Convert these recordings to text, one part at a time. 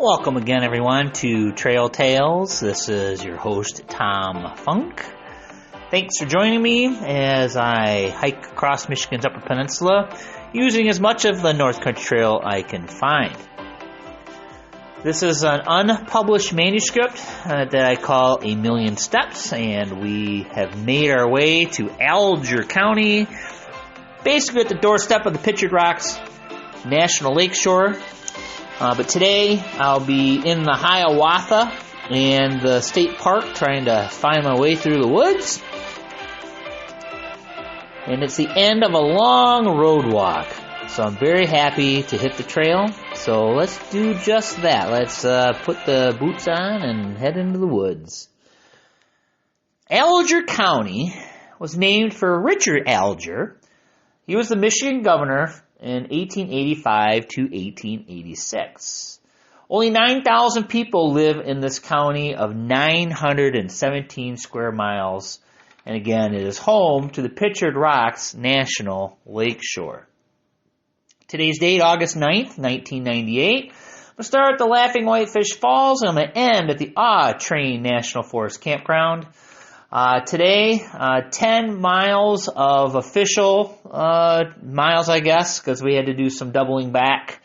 Welcome again, everyone, to Trail Tales. This is your host, Tom Funk. Thanks for joining me as I hike across Michigan's Upper Peninsula using as much of the North Country Trail I can find. This is an unpublished manuscript that I call A Million Steps, and we have made our way to Alger County, basically at the doorstep of the Pictured Rocks National Lakeshore. But today I'll be in the Hiawatha and the state park trying to find my way through the woods. And it's the end of a long road walk. So I'm very happy to hit the trail. So let's do just that. Let's put the boots on and head into the woods. Alger County was named for Richard Alger. He was the Michigan governor in 1885 to 1886. Only 9,000 people live in this county of 917 square miles. And again, it is home to the Pictured Rocks National Lakeshore. Today's date, August 9th, 1998. I'm going to start at the Laughing Whitefish Falls, and I'm going to end at the Train National Forest Campground. Today, 10 miles of official miles, I guess, because we had to do some doubling back.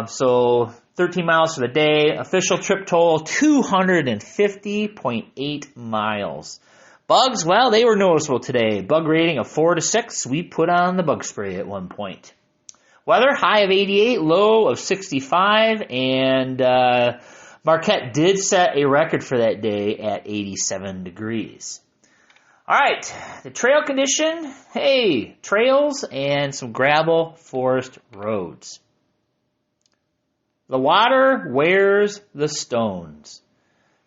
So 13 miles for the day. Official trip total, 250.8 miles. Bugs, well, they were noticeable today. Bug rating of 4 to 6. We put on the bug spray at one point. Weather, high of 88, low of 65, and Marquette did set a record for that day at 87 degrees. All right, the trail condition, hey, trails and some gravel forest roads. The water wears the stones.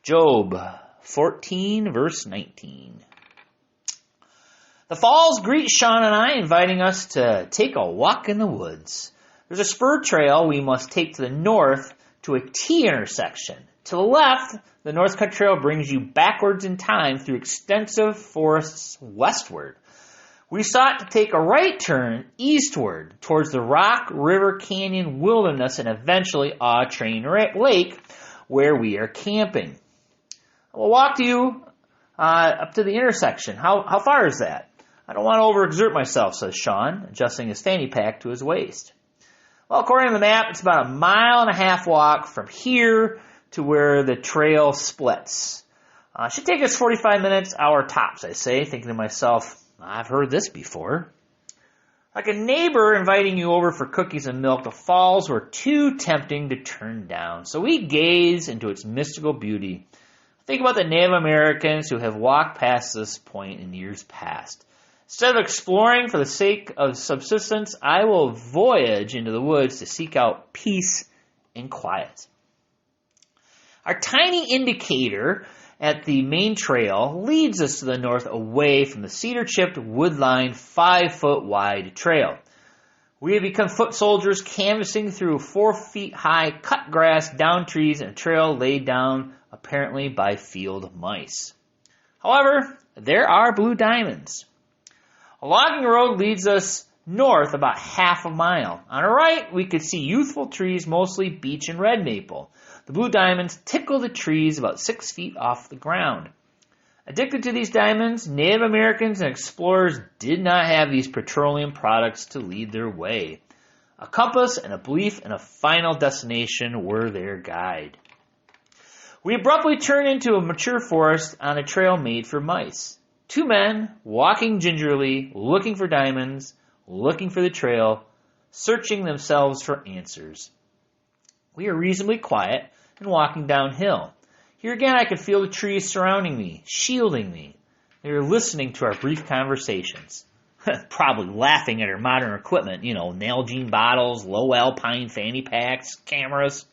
Job 14, verse 19. The falls greet Sean and I, inviting us to take a walk in the woods. There's a spur trail we must take to the north to a T intersection. To the left, the North Country Trail brings you backwards in time through extensive forests westward. We sought to take a right turn eastward towards the Rock River Canyon Wilderness and eventually Train Lake, where we are camping. We'll walk you up to the intersection. How far is that? I don't want to overexert myself, says Sean, adjusting his fanny pack to his waist. Well, according to the map, it's about a 1.5 mile walk from here to where the trail splits. Should take us 45 minutes, hour tops, I say, thinking to myself, I've heard this before. Like a neighbor inviting you over for cookies and milk, the falls were too tempting to turn down. So we gaze into its mystical beauty. Think about the Native Americans who have walked past this point in years past. Instead of exploring for the sake of subsistence, I will voyage into the woods to seek out peace and quiet. Our tiny indicator at the main trail leads us to the north away from the cedar-chipped, wood-lined, 5-foot-wide trail. We have become foot soldiers canvassing through 4-feet-high cut grass, down trees, and a trail laid down apparently by field mice. However, there are blue diamonds. A logging road leads us north about 0.5 mile. On our right, we could see youthful trees, mostly beech and red maple. The blue diamonds tickle the trees about 6 feet off the ground. Addicted to these diamonds, Native Americans and explorers did not have these petroleum products to lead their way. A compass and a belief in a final destination were their guide. We abruptly turn into a mature forest on a trail made for mice. 2 men walking gingerly, looking for diamonds, looking for the trail, searching themselves for answers. We are reasonably quiet and walking downhill. Here again I could feel the trees surrounding me, shielding me. They were listening to our brief conversations. Probably laughing at our modern equipment, Nalgene bottles, low alpine fanny packs, cameras.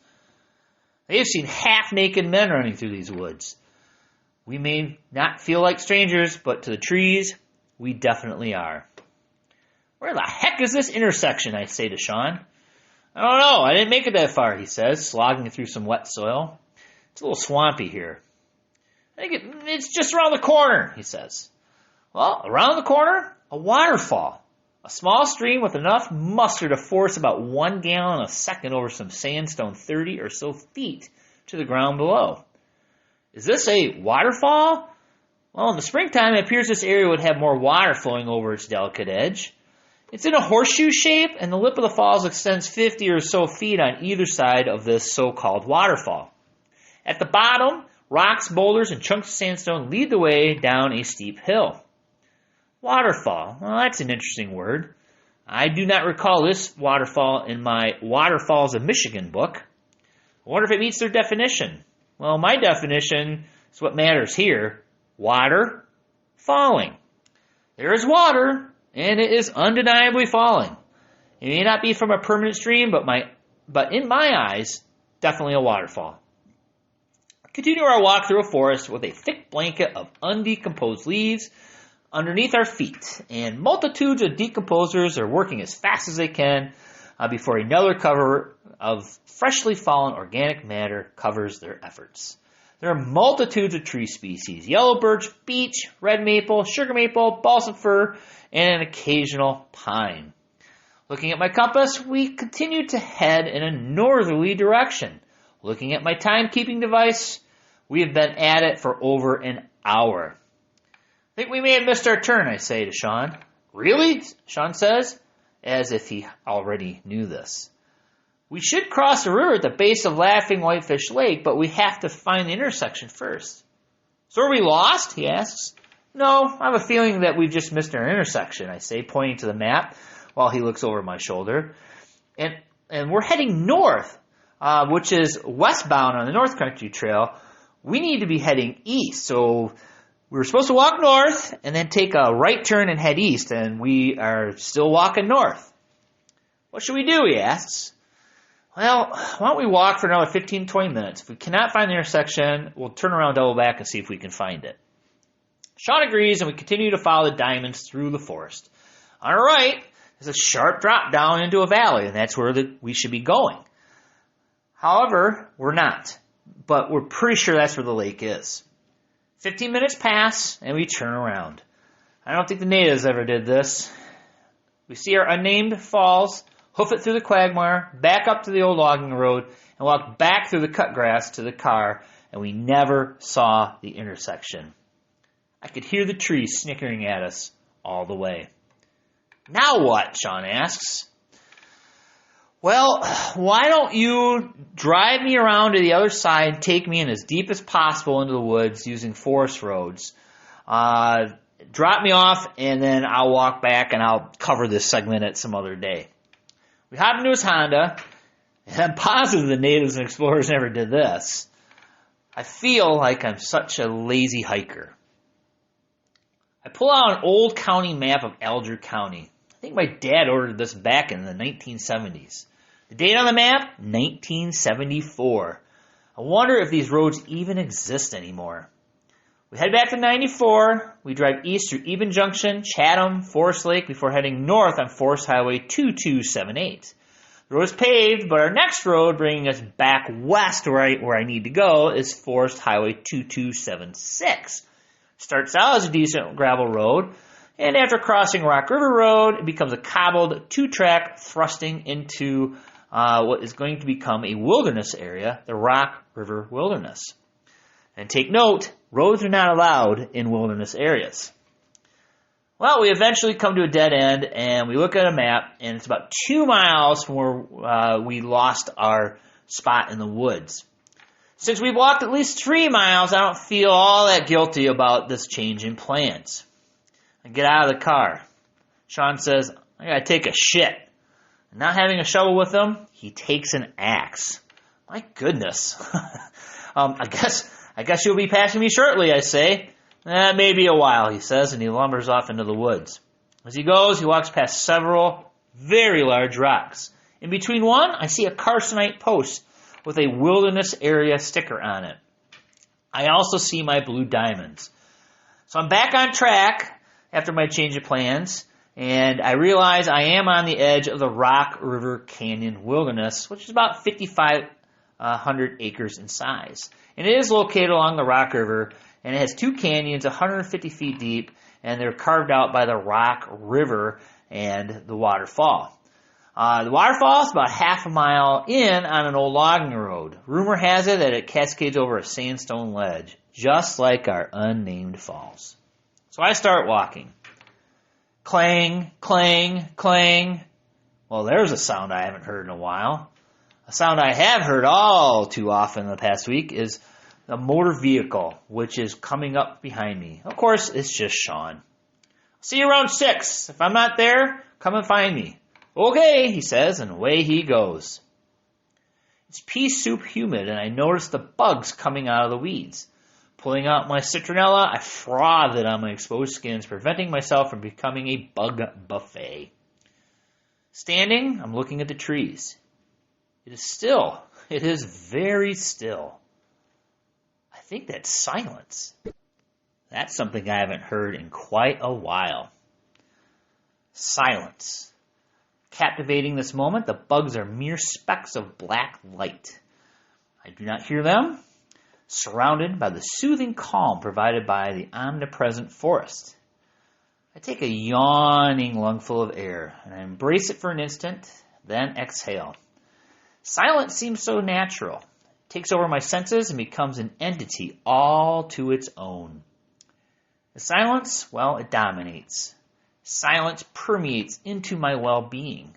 They have seen half-naked men running through these woods. We may not feel like strangers, but to the trees, we definitely are. Where the heck is this intersection, I say to Sean. I don't know, I didn't make it that far, he says, slogging through some wet soil. It's a little swampy here. I think it's just around the corner, he says. Well, around the corner, a waterfall. A small stream with enough muster to force about 1 gallon a second over some sandstone 30 or so feet to the ground below. Is this a waterfall? Well, in the springtime, it appears this area would have more water flowing over its delicate edge. It's in a horseshoe shape, and the lip of the falls extends 50 or so feet on either side of this so-called waterfall. At the bottom, rocks, boulders, and chunks of sandstone lead the way down a steep hill. Waterfall. Well, that's an interesting word. I do not recall this waterfall in my Waterfalls of Michigan book. I wonder if it meets their definition. Well, my definition is what matters here. Water falling. There is water, and it is undeniably falling. It may not be from a permanent stream, but in my eyes, definitely a waterfall. Continue our walk through a forest with a thick blanket of undecomposed leaves underneath our feet, and multitudes of decomposers are working as fast as they can before another cover of freshly fallen organic matter covers their efforts. There are multitudes of tree species: yellow birch, beech, red maple, sugar maple, balsam fir, and an occasional pine. Looking at my compass, we continue to head in a northerly direction. Looking at my timekeeping device, we have been at it for over an hour. I think we may have missed our turn, I say to Sean. Really? Sean says, as if he already knew this. We should cross the river at the base of Laughing Whitefish Lake, but we have to find the intersection first. So are we lost? He asks. No, I have a feeling that we've just missed our intersection, I say, pointing to the map while he looks over my shoulder. And we're heading north, which is westbound on the North Country Trail. We need to be heading east, so we were supposed to walk north and then take a right turn and head east, and we are still walking north. What should we do, he asks. Well, why don't we walk for another 15, 20 minutes. If we cannot find the intersection, we'll turn around, double back, and see if we can find it. Sean agrees, and we continue to follow the diamonds through the forest. On our right, there's a sharp drop down into a valley, and that's where we should be going. However, we're not, but we're pretty sure that's where the lake is. 15 minutes pass, and we turn around. I don't think the natives ever did this. We see our unnamed falls, hoof it through the quagmire, back up to the old logging road, and walk back through the cut grass to the car, and we never saw the intersection. I could hear the trees snickering at us all the way. Now what? Sean asks. Well, why don't you drive me around to the other side and take me in as deep as possible into the woods using forest roads. Drop me off, and then I'll walk back, and I'll cover this segment at some other day. We hop into his Honda, and I'm positive the natives and explorers never did this. I feel like I'm such a lazy hiker. I pull out an old county map of Alger County. I think my dad ordered this back in the 1970s. The date on the map, 1974. I wonder if these roads even exist anymore. We head back to 94. We drive east through Eben Junction, Chatham, Forest Lake before heading north on Forest Highway 2278. The road is paved, but our next road bringing us back west where I need to go is Forest Highway 2276. Starts out as a decent gravel road, and after crossing Rock River Road, it becomes a cobbled two-track thrusting into what is going to become a wilderness area, the Rock River Wilderness. And take note, roads are not allowed in wilderness areas. Well, we eventually come to a dead end, and we look at a map, and it's about 2 miles from where we lost our spot in the woods. Since we've walked at least 3 miles, I don't feel all that guilty about this change in plans. I get out of the car. Sean says, I gotta take a shit. And not having a shovel with him, he takes an axe. My goodness. I guess you'll be passing me shortly, I say. Maybe a while, he says, and he lumbers off into the woods. As he goes, he walks past several very large rocks. In between one, I see a Carsonite post with a wilderness area sticker on it. I also see my blue diamonds. So I'm back on track after my change of plans, and I realize I am on the edge of the Rock River Canyon Wilderness, which is about 5,500 acres in size. And it is located along the Rock River, and it has 2 canyons 150 feet deep and they're carved out by the Rock River and the waterfall. The waterfall is about half a mile in on an old logging road. Rumor has it that it cascades over a sandstone ledge, just like our unnamed falls. So I start walking. Clang, clang, clang. Well, there's a sound I haven't heard in a while. A sound I have heard all too often in the past week is a motor vehicle, which is coming up behind me. Of course, it's just Sean. See you around 6. If I'm not there, come and find me. Okay, he says, and away he goes. It's pea soup humid, and I notice the bugs coming out of the weeds. Pulling out my citronella, I froth it on my exposed skins, preventing myself from becoming a bug buffet. Standing, I'm looking at the trees. It is still. It is very still. I think that's silence. That's something I haven't heard in quite a while. Silence. Captivating this moment, the bugs are mere specks of black light. I do not hear them, surrounded by the soothing calm provided by the omnipresent forest. I take a yawning lungful of air, and I embrace it for an instant, then exhale. Silence seems so natural. It takes over my senses and becomes an entity all to its own. The silence, well, it dominates. Silence permeates into my well-being.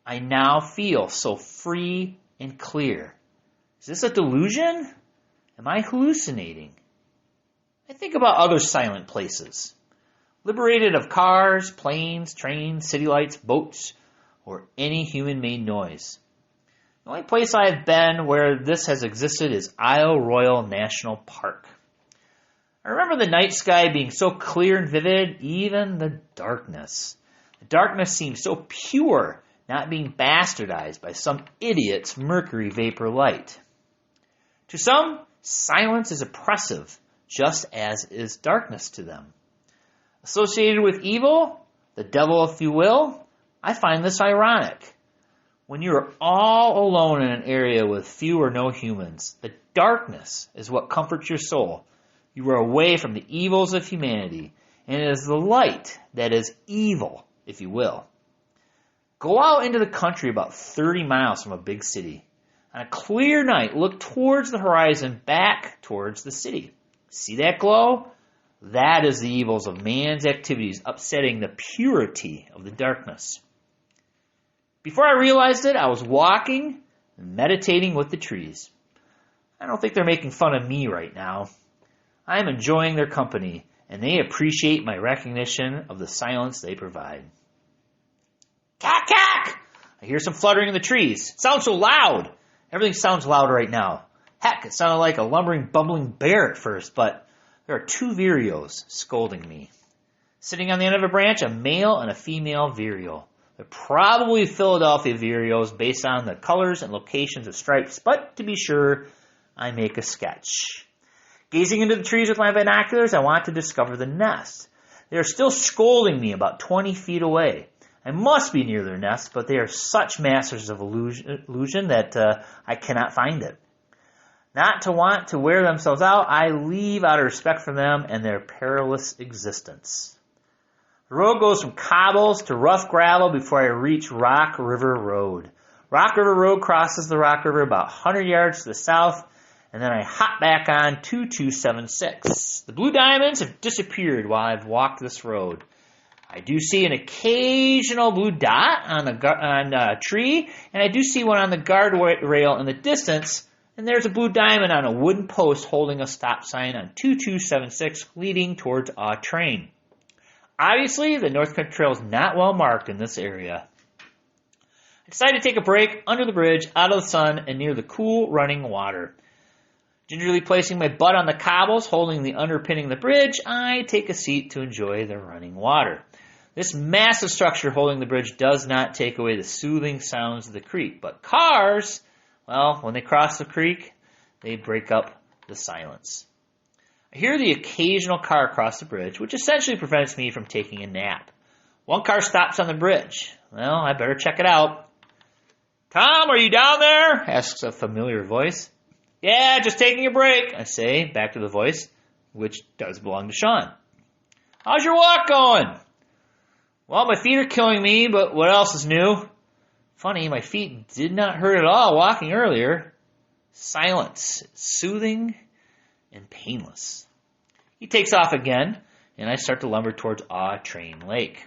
I now feel so free and clear. Is this a delusion? Am I hallucinating? I think about other silent places. Liberated of cars, planes, trains, city lights, boats, or any human-made noise. The only place I have been where this has existed is Isle Royale National Park. I remember the night sky being so clear and vivid, even the darkness. The darkness seemed so pure, not being bastardized by some idiot's mercury vapor light. To some, silence is oppressive, just as is darkness to them. Associated with evil, the devil if you will, I find this ironic. When you are all alone in an area with few or no humans, the darkness is what comforts your soul. You are away from the evils of humanity, and it is the light that is evil, if you will. Go out into the country about 30 miles from a big city. On a clear night, look towards the horizon, back towards the city. See that glow? That is the evils of man's activities upsetting the purity of the darkness. Before I realized it, I was walking and meditating with the trees. I don't think they're making fun of me right now. I am enjoying their company, and they appreciate my recognition of the silence they provide. Cack, cack! I hear some fluttering in the trees. It sounds so loud. Everything sounds loud right now. Heck, it sounded like a lumbering, bumbling bear at first, but there are 2 vireos scolding me. Sitting on the end of a branch, a male and a female vireo. They're probably Philadelphia vireos based on the colors and locations of stripes, but to be sure, I make a sketch. Gazing into the trees with my binoculars, I want to discover the nest. They are still scolding me about 20 feet away. I must be near their nest, but they are such masters of illusion that I cannot find it. Not to want to wear themselves out, I leave out of respect for them and their perilous existence. The road goes from cobbles to rough gravel before I reach Rock River Road. Rock River Road crosses the Rock River about 100 yards to the south, and then I hop back on 2276. The blue diamonds have disappeared while I've walked this road. I do see an occasional blue dot on a tree, and I do see one on the guardrail in the distance, and there's a blue diamond on a wooden post holding a stop sign on 2276 leading towards a train. Obviously, the North Country Trail is not well marked in this area. I decide to take a break under the bridge, out of the sun, and near the cool running water. Gingerly placing my butt on the cobbles holding the underpinning of the bridge, I take a seat to enjoy the running water. This massive structure holding the bridge does not take away the soothing sounds of the creek, but cars, well, when they cross the creek, they break up the silence. I hear the occasional car across the bridge, which essentially prevents me from taking a nap. One car stops on the bridge. Well, I better check it out. "Tom, are you down there?" asks a familiar voice. "Yeah, just taking a break," I say, back to the voice, which does belong to Sean. How's your walk going? Well, my feet are killing me, but what else is new? Funny, my feet did not hurt at all walking earlier. Silence, soothing, and painless. He takes off again, and I start to lumber towards Awe Train Lake.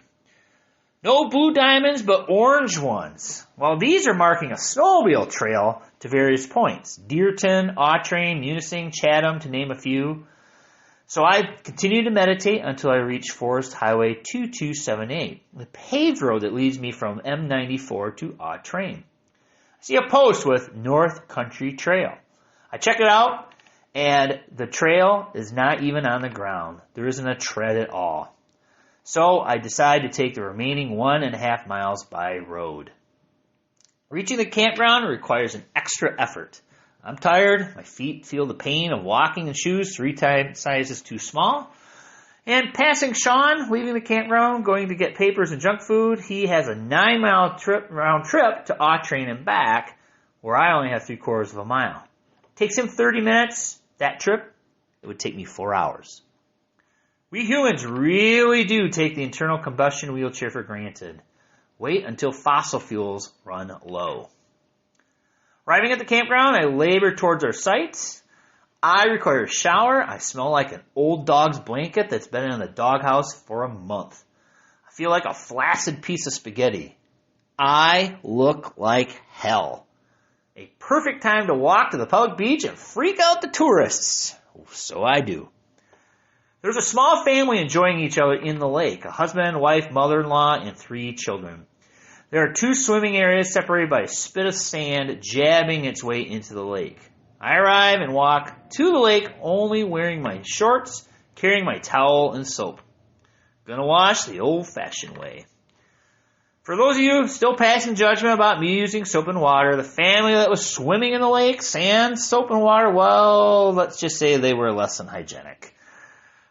No blue diamonds, but orange ones. Well, these are marking a snowmobile trail to various points. Deerton, Awe Train, Munising, Chatham, to name a few. So I continue to meditate until I reach Forest Highway 2278, the paved road that leads me from M94 to Awe Train. I see a post with North Country Trail. I check it out, and the trail is not even on the ground. There isn't a tread at all. So I decide to take the remaining 1.5 miles by road. Reaching the campground requires an extra effort. I'm tired. My feet feel the pain of walking in shoes 3 sizes too small. And passing Sean, leaving the campground, going to get papers and junk food, he has a 9-mile round trip to Awe Train and back, where I only have 3/4 of a mile. Takes him 30 minutes. That trip, it would take me 4 hours. We humans really do take the internal combustion wheelchair for granted. Wait until fossil fuels run low. Arriving at the campground, I labor towards our sites. I require a shower. I smell like an old dog's blanket that's been in the doghouse for a month. I feel like a flaccid piece of spaghetti. I look like hell. A perfect time to walk to the public beach and freak out the tourists. So I do. There's a small family enjoying each other in the lake. A husband, wife, mother-in-law, and 3 children. There are 2 swimming areas separated by a spit of sand jabbing its way into the lake. I arrive and walk to the lake only wearing my shorts, carrying my towel and soap. Gonna wash the old-fashioned way. For those of you still passing judgment about me using soap and water, the family that was swimming in the lake, sand, soap, and water, well, let's just say they were less than hygienic.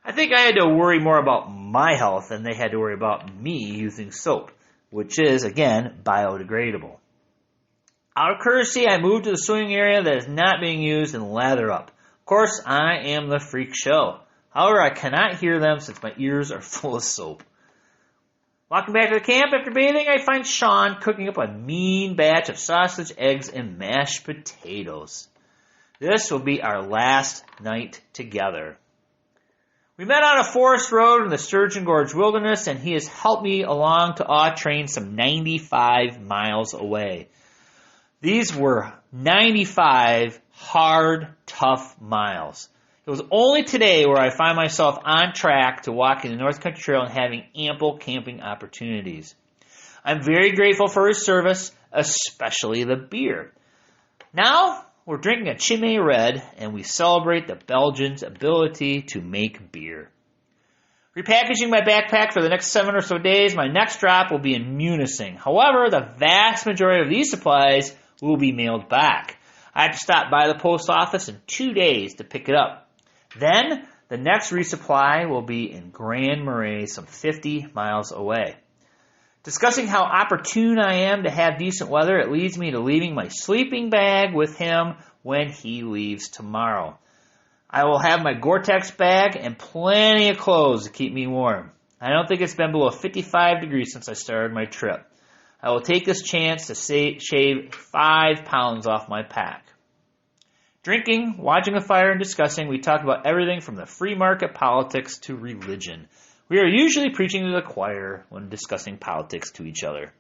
I think I had to worry more about my health than they had to worry about me using soap, which is, again, biodegradable. Out of courtesy, I move to the swimming area that is not being used and lather up. Of course, I am the freak show. However, I cannot hear them since my ears are full of soap. Walking back to the camp after bathing, I find Sean cooking up a mean batch of sausage, eggs, and mashed potatoes. This will be our last night together. We met on a forest road in the Sturgeon Gorge Wilderness, and he has helped me along to Awe Train some 95 miles away. These were 95 hard, tough miles. It was only today where I find myself on track to walking the North Country Trail and having ample camping opportunities. I'm very grateful for his service, especially the beer. Now, we're drinking a Chimay Red, and we celebrate the Belgians' ability to make beer. Repackaging my backpack for the next 7 or so days, my next drop will be in Munising. However, the vast majority of these supplies will be mailed back. I have to stop by the post office in 2 days to pick it up. Then, the next resupply will be in Grand Marais, some 50 miles away. Discussing how opportune I am to have decent weather, it leads me to leaving my sleeping bag with him when he leaves tomorrow. I will have my Gore-Tex bag and plenty of clothes to keep me warm. I don't think it's been below 55 degrees since I started my trip. I will take this chance to shave 5 pounds off my pack. Drinking, watching the fire, and discussing, we talk about everything from the free market politics to religion. We are usually preaching to the choir when discussing politics to each other.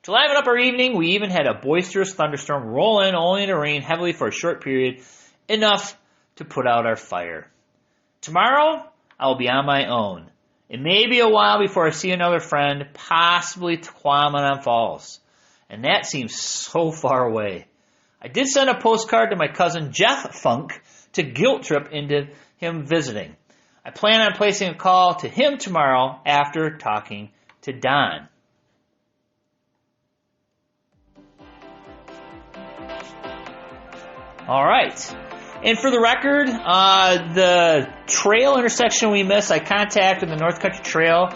To liven up our evening, we even had a boisterous thunderstorm roll in, only to rain heavily for a short period, enough to put out our fire. Tomorrow, I will be on my own. It may be a while before I see another friend, possibly Tequamanon Falls. And that seems so far away. I did send a postcard to my cousin Jeff Funk to guilt trip into him visiting. I plan on placing a call to him tomorrow after talking to Don. All right. And for the record, the trail intersection we missed, I contacted the North Country Trail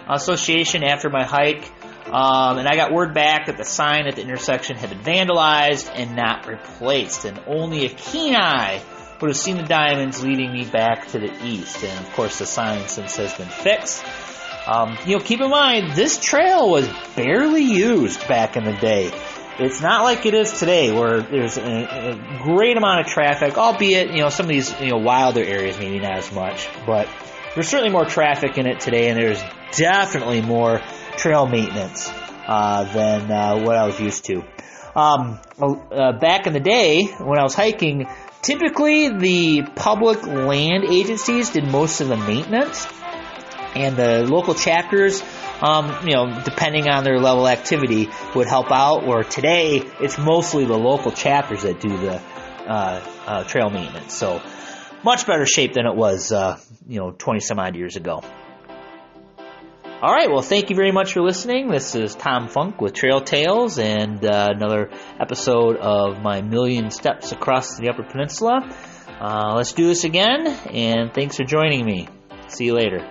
Association after my hike, and I got word back that the sign at the intersection had been vandalized and not replaced, and only a keen eye would have seen the diamonds leading me back to the east. And of course, the sign since has been fixed. Keep in mind, this trail was barely used back in the day. It's not like it is today, where there's a great amount of traffic, albeit, some of these, wilder areas maybe not as much, but there's certainly more traffic in it today, and there's definitely more trail maintenance than what I was used to. Back in the day, when I was hiking, typically the public land agencies did most of the maintenance, and the local chapters, depending on their level of activity, would help out. Or today, it's mostly the local chapters that do the trail maintenance. So, much better shape than it was, 20 some odd years ago. All right, well, thank you very much for listening. This is Tom Funk with Trail Tales, and another episode of my Million Steps Across the Upper Peninsula. Let's do this again, and thanks for joining me. See you later.